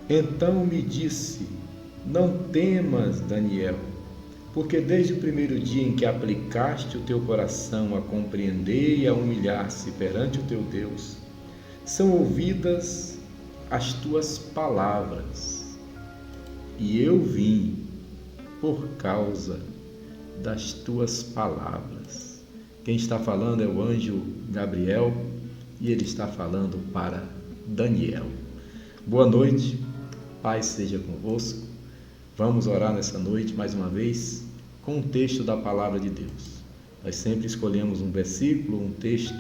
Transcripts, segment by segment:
Então me disse: não temas, Daniel, porque desde o primeiro dia em que aplicaste o teu coração a compreender e a humilhar-se perante o teu Deus, são ouvidas as tuas palavras, e eu vim por causa das tuas palavras. Quem está falando é o anjo Gabriel, e ele está falando para Daniel. Boa noite, paz seja convosco. Vamos orar nessa noite mais uma vez com o texto da palavra de Deus. Nós sempre escolhemos um versículo, um texto,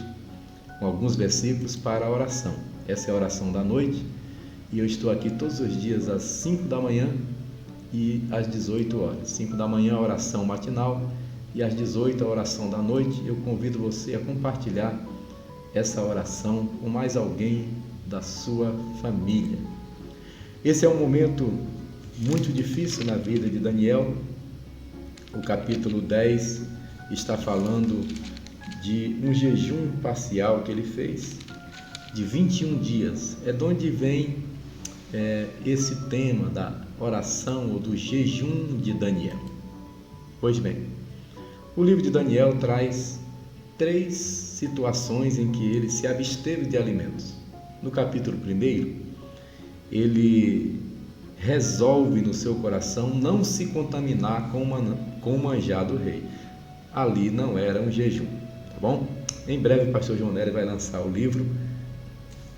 com alguns versículos para a oração. Essa é a oração da noite, e eu estou aqui todos os dias às 5 da manhã e às 18 horas. 5 da manhã a oração matinal e às 18 a oração da noite. Eu convido você a compartilhar essa oração com mais alguém da sua família. Esse é um momento muito difícil na vida de Daniel. O capítulo 10 está falando de um jejum parcial que ele fez, de 21 dias. É de onde vem esse tema da oração ou do jejum de Daniel. Pois bem, o livro de Daniel traz 3 situações em que ele se absteve de alimentos. No capítulo 1, ele resolve no seu coração não se contaminar com o manjar do rei. Ali não era um jejum, tá bom? Em breve o pastor João Nery vai lançar o livro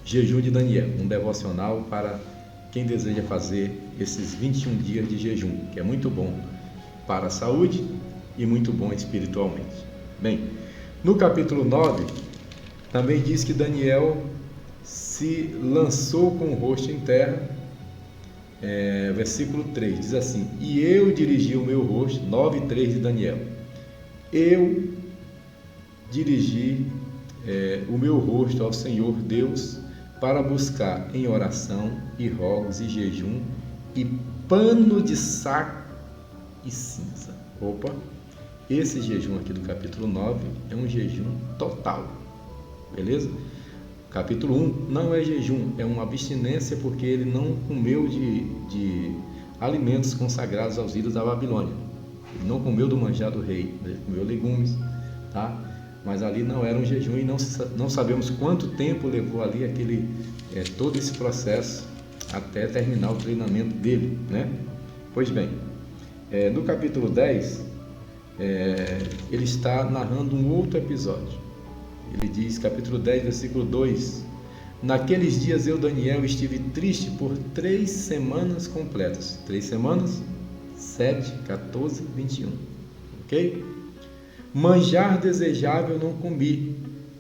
Jejum de Daniel, um devocional para quem deseja fazer esses 21 dias de jejum, que é muito bom para a saúde e muito bom espiritualmente. Bem, no capítulo 9, também diz que Daniel se lançou com o rosto em terra. Versículo 3 diz assim: e eu dirigi o meu rosto, 9:3 de Daniel, eu dirigi o meu rosto ao Senhor Deus para buscar em oração e rogos e jejum e pano de saco e cinza. Opa, esse jejum aqui do capítulo 9 é um jejum total, beleza? Capítulo 1 não é jejum, é uma abstinência, porque ele não comeu de alimentos consagrados aos ídolos da Babilônia. Ele não comeu do manjar do rei, ele comeu legumes, tá? Mas ali não era um jejum, e não sabemos quanto tempo levou ali todo esse processo até terminar o treinamento dele, né? Pois bem, no capítulo 10, ele está narrando um outro episódio. Ele diz, capítulo 10, versículo 2: naqueles dias eu, Daniel, estive triste por 3 semanas completas. 3 semanas, 7, 14, 21. Ok? Manjar desejável não comi,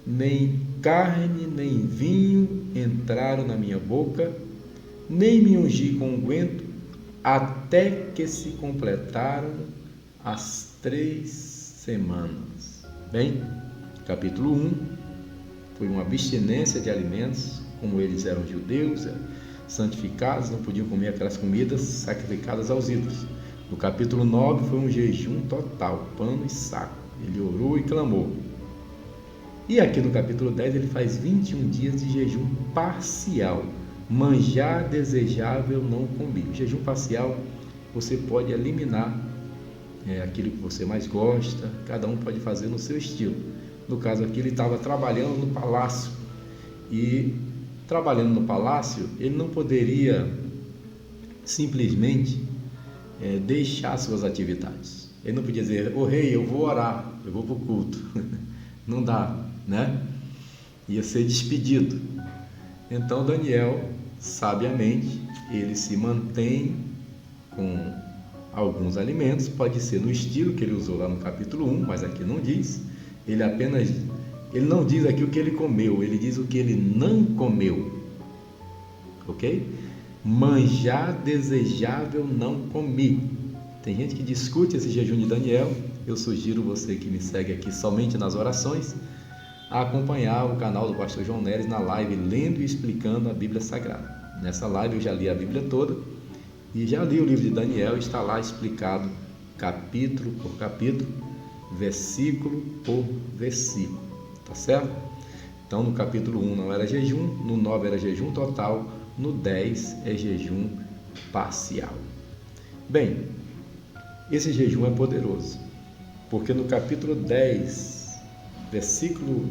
nem carne, nem vinho entraram na minha boca, nem me ungi com unguento, até que se completaram as 3 semanas. Bem, capítulo 1 foi uma abstinência de alimentos, como eles eram judeus, santificados, não podiam comer aquelas comidas sacrificadas aos ídolos. No capítulo 9 foi um jejum total, pano e saco. Ele orou e clamou. E aqui no capítulo 10 ele faz 21 dias de jejum parcial. Manjar desejável não comi. O jejum parcial, você pode eliminar aquilo que você mais gosta, cada um pode fazer no seu estilo. No caso aqui, ele estava trabalhando no palácio, e trabalhando no palácio, ele não poderia simplesmente deixar suas atividades. Ele não podia dizer: ô rei, eu vou orar, eu vou para o culto. Não dá, né? Ia ser despedido. Então Daniel, sabiamente, ele se mantém com alguns alimentos, pode ser no estilo que ele usou lá no capítulo 1, mas aqui não diz. Ele não diz aqui o que ele comeu, ele diz o que ele não comeu, ok? Manjar desejável não comi. Tem gente que discute esse jejum de Daniel. Eu sugiro você que me segue aqui somente nas orações a acompanhar o canal do pastor João Nery na live Lendo e Explicando a Bíblia Sagrada. Nessa live eu já li a Bíblia toda e já li o livro de Daniel, está lá explicado capítulo por capítulo, versículo por versículo, tá certo? Então no capítulo 1 não era jejum, no 9 era jejum total, no 10 é jejum parcial. Bem, esse jejum é poderoso, porque no capítulo 10, versículo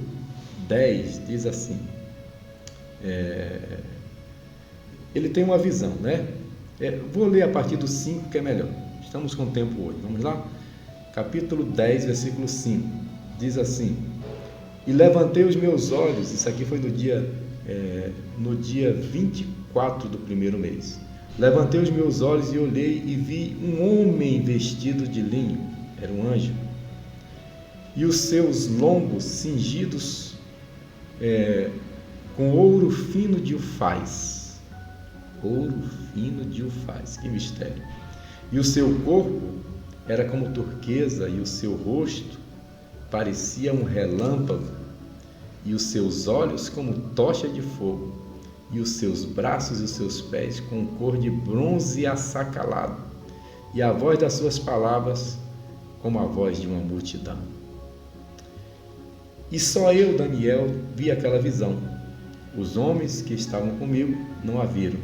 10, diz assim, ele tem uma visão, né? Vou ler a partir do 5, que é melhor. Estamos com tempo hoje. Vamos lá? Capítulo 10, versículo 5. Diz assim: e levantei os meus olhos, isso aqui foi no dia 24 do primeiro mês. Levantei os meus olhos e olhei e vi um homem vestido de linho, era um anjo, e os seus lombos cingidos com ouro fino de ufaz. Ouro fino de ufaz, que mistério! E o seu corpo era como turquesa, e o seu rosto parecia um relâmpago, e os seus olhos como tocha de fogo, e os seus braços e os seus pés com cor de bronze assacalado, e a voz das suas palavras como a voz de uma multidão. E só eu, Daniel, vi aquela visão. Os homens que estavam comigo não a viram.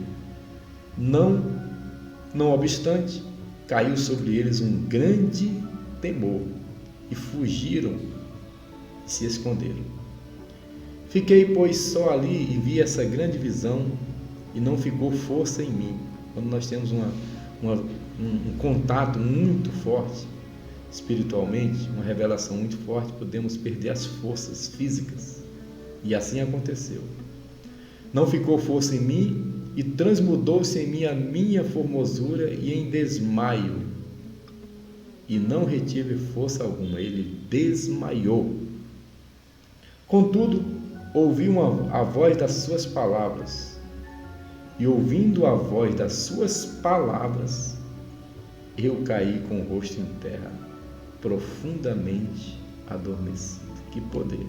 Não obstante, caiu sobre eles um grande temor, e fugiram e se esconderam. Fiquei, pois, só ali e vi essa grande visão, e não ficou força em mim. Quando nós temos um contato muito forte espiritualmente, uma revelação muito forte, podemos perder as forças físicas, e assim aconteceu. Não ficou força em mim, e transmudou-se em mim a minha formosura, e em desmaio, e não retive força alguma. Ele desmaiou. Contudo, ouvi a voz das suas palavras, e ouvindo a voz das suas palavras, eu caí com o rosto em terra, profundamente adormecido. Que poder!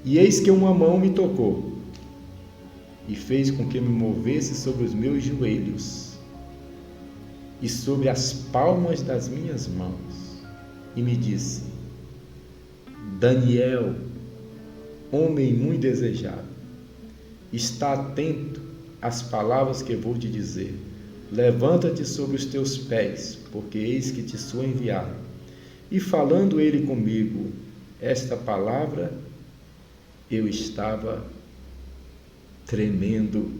E eis que uma mão me tocou, e fez com que me movesse sobre os meus joelhos e sobre as palmas das minhas mãos, e me disse: Daniel, homem muito desejado, está atento às palavras que vou te dizer. Levanta-te sobre os teus pés, porque eis que te sou enviado. E falando ele comigo esta palavra, eu estava tremendo.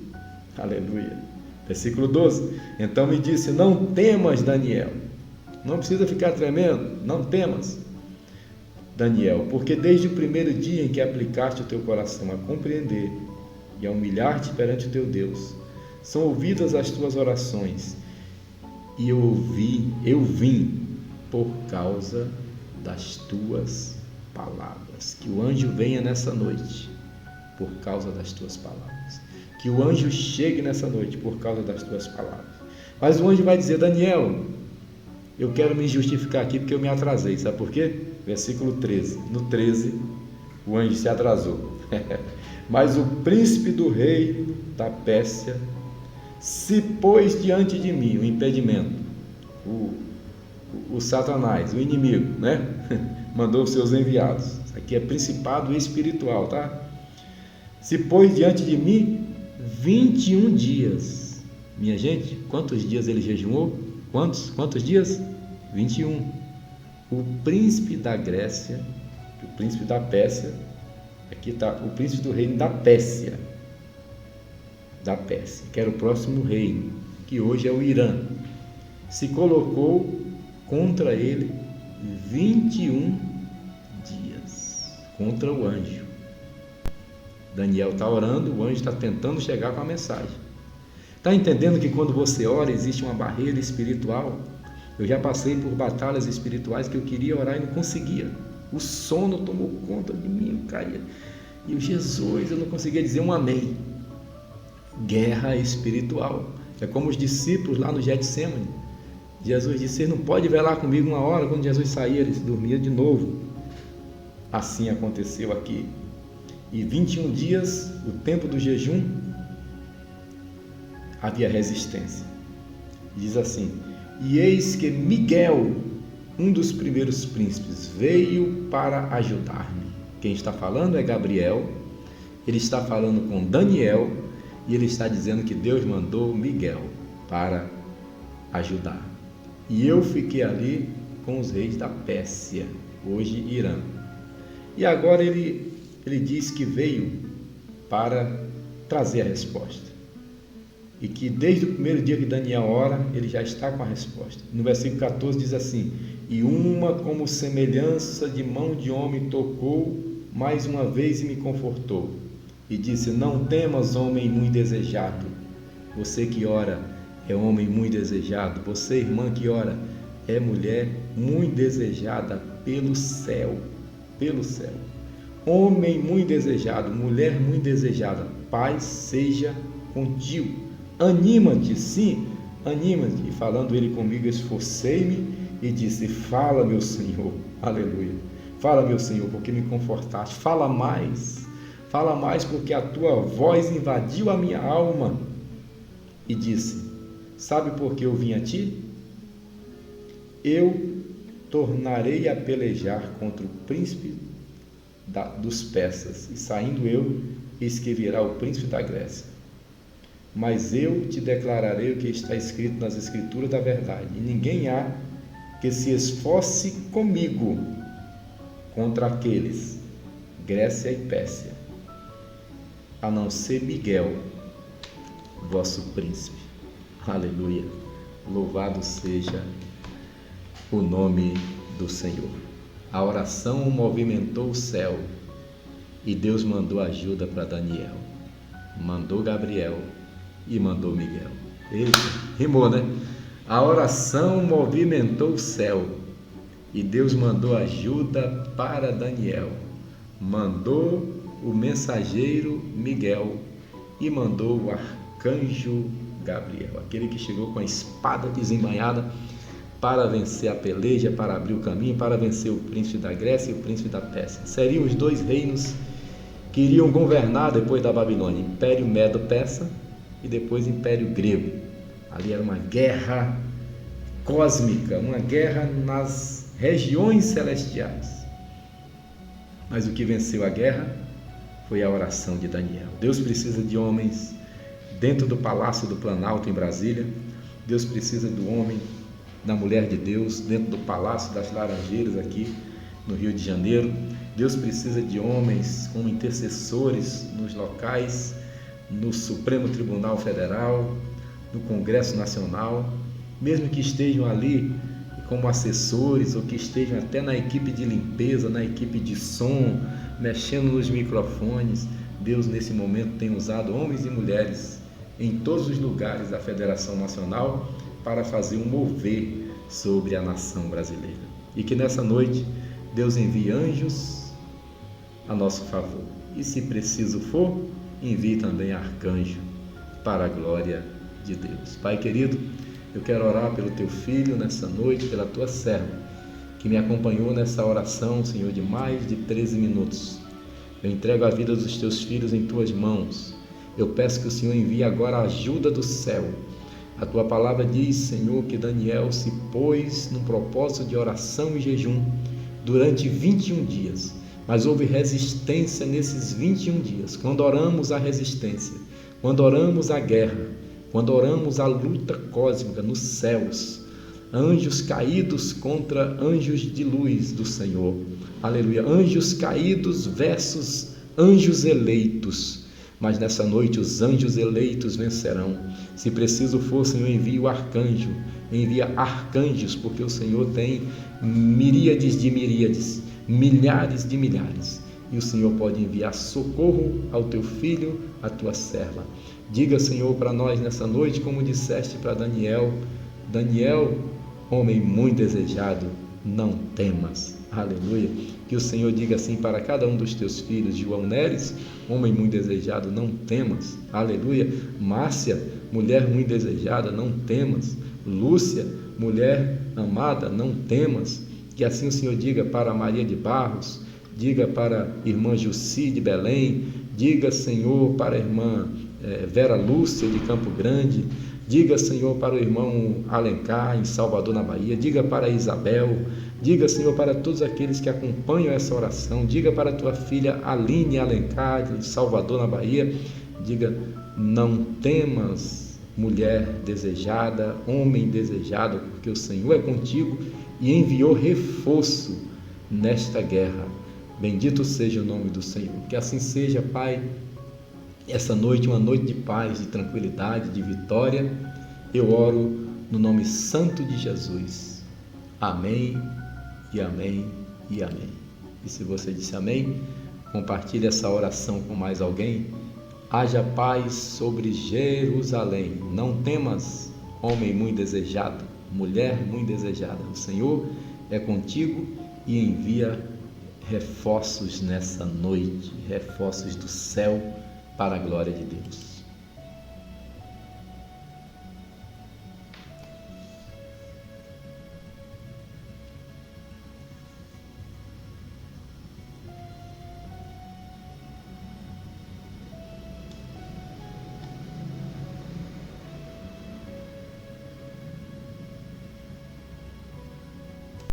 Aleluia. Versículo 12. Então me disse: não temas, Daniel. Não precisa ficar tremendo, não temas, Daniel, porque desde o primeiro dia em que aplicaste o teu coração a compreender e a humilhar-te perante o teu Deus, são ouvidas as tuas orações, e eu vim por causa das tuas palavras. Que o anjo venha nessa noite por causa das tuas palavras. Que o anjo chegue nessa noite por causa das tuas palavras. Mas o anjo vai dizer: Daniel, eu quero me justificar aqui porque eu me atrasei. Sabe por quê? Versículo 13. No 13, o anjo se atrasou. Mas o príncipe do reino da Pérsia se pôs diante de mim, o impedimento, o Satanás, o inimigo, né? Mandou os seus enviados. Isso aqui é principado espiritual, tá? Se pôs diante de mim 21 dias. Minha gente, quantos dias ele jejuou? Quantos dias? 21. O príncipe da Grécia, o príncipe da Pérsia, aqui está o príncipe do reino da Pérsia, que era o próximo reino, que hoje é o Irã, se colocou contra ele 21 dias, contra o anjo. Daniel está orando, o anjo está tentando chegar com a mensagem. Está entendendo que quando você ora existe uma barreira espiritual? Eu já passei por batalhas espirituais que eu queria orar e não conseguia. O sono tomou conta de mim, eu caía. E Jesus, eu não conseguia dizer um amém. Guerra espiritual. É como os discípulos lá no Getsemane. Jesus disse: você não pode velar comigo uma hora. Quando Jesus saía, eles dormiam de novo. Assim aconteceu aqui. E 21 dias, o tempo do jejum, havia resistência. Diz assim: e eis que Miguel, um dos primeiros príncipes, veio para ajudar-me. Quem está falando é Gabriel. Ele está falando com Daniel, E ele está dizendo que Deus mandou Miguel para ajudar. E eu fiquei ali com os reis da Pérsia, hoje Irã. E agora ele diz que veio para trazer a resposta. E que desde o primeiro dia que Daniel ora, ele já está com a resposta. No versículo 14 diz assim: e uma como semelhança de mão de homem tocou mais uma vez e me confortou. E disse: não temas, homem muito desejado. Você que ora é homem muito desejado. Você, irmã que ora, é mulher muito desejada pelo céu. Pelo céu. Homem muito desejado, mulher muito desejada, paz seja contigo. Anima-te, sim, anima-te. E falando ele comigo, esforcei-me e disse: fala, meu Senhor, aleluia. Fala, meu Senhor, porque me confortaste. Fala mais, porque a tua voz invadiu a minha alma. E disse: sabe por que eu vim a ti? Eu tornarei a pelejar contra o príncipe dos persas, e saindo eu, eis que virá o príncipe da Grécia. Mas eu te declararei o que está escrito nas escrituras da verdade, e ninguém há que se esforce comigo contra aqueles, Grécia e Pérsia, a não ser Miguel, vosso príncipe. Aleluia, louvado seja o nome do Senhor. A oração movimentou o céu e Deus mandou ajuda para Daniel, mandou Gabriel e mandou Miguel. Eita, rimou, né? A oração movimentou o céu e Deus mandou ajuda para Daniel, mandou o mensageiro Miguel e mandou o arcanjo Gabriel, aquele que chegou com a espada desembainhada para vencer a peleja, para abrir o caminho, para vencer o príncipe da Grécia e o príncipe da Pérsia. Seriam os dois reinos que iriam governar depois da Babilônia, Império Medo-Persa e depois Império Grego. Ali era uma guerra cósmica, uma guerra nas regiões celestiais. Mas o que venceu a guerra foi a oração de Daniel. Deus precisa de homens dentro do Palácio do Planalto em Brasília. Deus precisa do homem, da mulher de Deus, dentro do Palácio das Laranjeiras aqui no Rio de Janeiro. Deus precisa de homens como intercessores nos locais, no Supremo Tribunal Federal, no Congresso Nacional, mesmo que estejam ali como assessores ou que estejam até na equipe de limpeza, na equipe de som, mexendo nos microfones. Deus nesse momento tem usado homens e mulheres em todos os lugares da Federação Nacional para fazer um mover sobre a nação brasileira. E que nessa noite Deus envie anjos a nosso favor. E se preciso for, envie também arcanjo para a glória de Deus. Pai querido, eu quero orar pelo teu filho nessa noite, pela tua serva, que me acompanhou nessa oração, Senhor, de mais de 13 minutos. Eu entrego a vida dos teus filhos em tuas mãos. Eu peço que o Senhor envie agora a ajuda do céu. A tua palavra diz, Senhor, que Daniel se pôs num propósito de oração e jejum durante 21 dias. Mas houve resistência nesses 21 dias. Quando oramos a resistência, quando oramos a guerra, quando oramos a luta cósmica nos céus, anjos caídos contra anjos de luz do Senhor. Aleluia. Anjos caídos versus anjos eleitos. Mas nessa noite os anjos eleitos vencerão. Se preciso for, Senhor, envia o arcanjo, envia arcanjos, porque o Senhor tem miríades de miríades, milhares de milhares. E o Senhor pode enviar socorro ao teu filho, à tua serva. Diga, Senhor, para nós nessa noite, como disseste para Daniel: Daniel, homem muito desejado, não temas. Aleluia. Que o Senhor diga assim para cada um dos teus filhos: João Neres, homem muito desejado, não temas. Aleluia. Márcia, mulher muito desejada, não temas. Lúcia, mulher amada, não temas. Que assim o Senhor diga para Maria de Barros, diga para a irmã Jussi de Belém, diga, Senhor, para a irmã Vera Lúcia de Campo Grande, diga, Senhor, para o irmão Alencar em Salvador, na Bahia, diga para Isabel, diga, Senhor, para todos aqueles que acompanham essa oração, diga para a tua filha Aline Alencar de Salvador, na Bahia, Diga: não temas, mulher desejada, homem desejado, porque o Senhor é contigo e enviou reforço nesta guerra. Bendito seja o nome do Senhor. Que assim seja, Pai, essa noite, uma noite de paz, de tranquilidade, de vitória. Eu oro no nome santo de Jesus. Amém e amém e amém. E se você disse amém, compartilhe essa oração com mais alguém. Haja paz sobre Jerusalém. Não temas, homem muito desejado, mulher muito desejada. O Senhor é contigo e envia reforços nessa noite, reforços do céu para a glória de Deus.